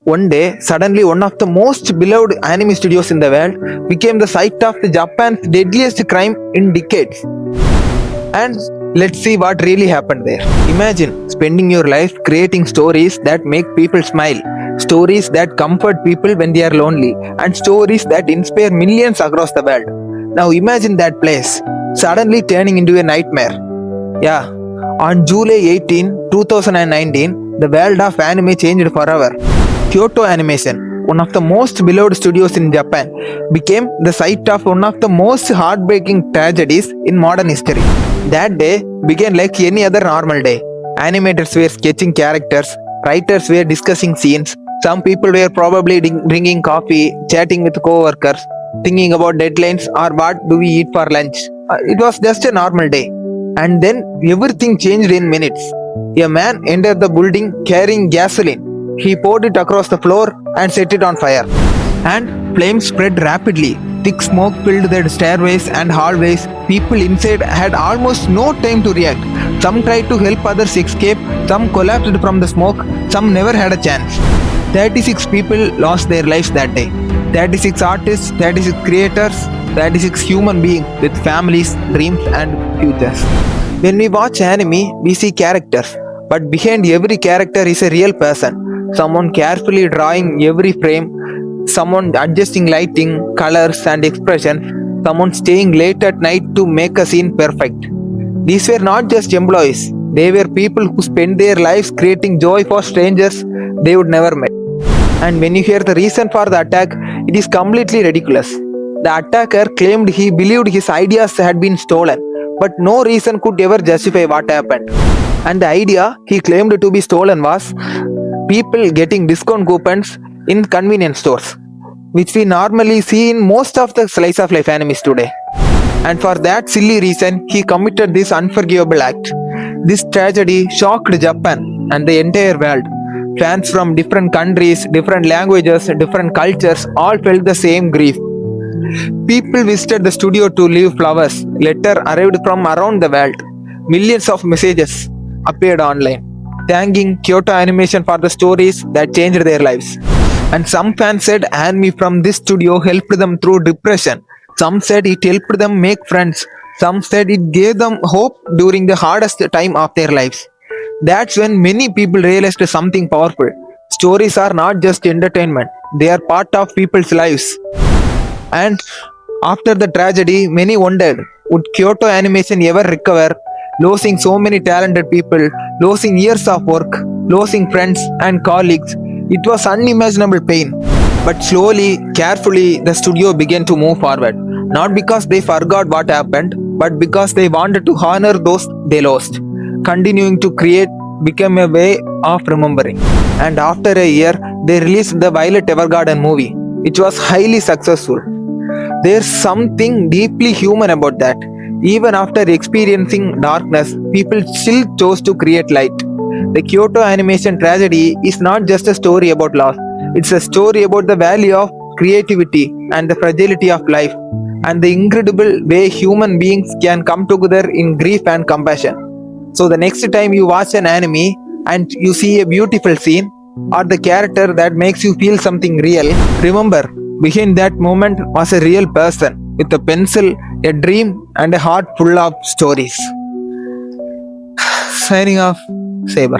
One day, suddenly one of the most beloved anime studios in the world became the site of the Japan's deadliest crime in decades. And let's see what really happened there. Imagine spending your life creating stories that make people smile, stories that comfort people when they are lonely, and stories that inspire millions across the world. Now imagine that place suddenly turning into a nightmare. Yeah, on July 18, 2019, the world of anime changed forever. Kyoto Animation, one of the most beloved studios in Japan, became the site of one of the most heartbreaking tragedies in modern history. That day began like any other normal day. Animators were sketching characters, writers were discussing scenes, some people were probably drinking coffee, chatting with co-workers, thinking about deadlines or what do we eat for lunch. It was just a normal day. And then everything changed in minutes. A man entered the building carrying gasoline. He poured it across the floor and set it on fire. And flames spread rapidly. Thick smoke filled the stairways and hallways. People inside had almost no time to react. Some tried to help others escape. Some collapsed from the smoke. Some never had a chance. 36 people lost their lives that day. 36 artists, 36 creators, 36 human beings with families, dreams and futures. When we watch anime, we see characters. But behind every character is a real person. Someone carefully drawing every frame, someone adjusting lighting, colors and expressions, someone staying late at night to make a scene perfect. These were not just employees, they were people who spent their lives creating joy for strangers they would never meet. And when you hear the reason for the attack, it is completely ridiculous. The attacker claimed he believed his ideas had been stolen, but no reason could ever justify what happened. And the idea he claimed to be stolen was people getting discount coupons in convenience stores, which we normally see in most of the slice of life animes today. And for that silly reason, he committed this unforgivable act. This tragedy shocked Japan and the entire world. Fans from different countries, different languages, different cultures all felt the same grief. People visited the studio to leave flowers. Letters arrived from around the world. Millions of messages appeared online, thanking Kyoto Animation for the stories that changed their lives. And some fans said anime from this studio helped them through depression. Some said it helped them make friends. Some said it gave them hope during the hardest time of their lives. That's when many people realized something powerful. Stories are not just entertainment, they are part of people's lives. And after the tragedy, many wondered, would Kyoto Animation ever recover? Losing so many talented people, losing years of work, losing friends and colleagues, it was unimaginable pain. But slowly, carefully, the studio began to move forward. Not because they forgot what happened, but because they wanted to honor those they lost. Continuing to create became a way of remembering. And after a year, they released the Violet Evergarden movie, which was highly successful. There's something deeply human about that. Even after experiencing darkness, people still chose to create light. The Kyoto Animation tragedy is not just a story about loss, it's a story about the value of creativity and the fragility of life, and the incredible way human beings can come together in grief and compassion. So the next time you watch an anime and you see a beautiful scene or the character that makes you feel something real, remember, behind that moment was a real person with a pencil, a dream and a heart full of stories. Signing off, Saber.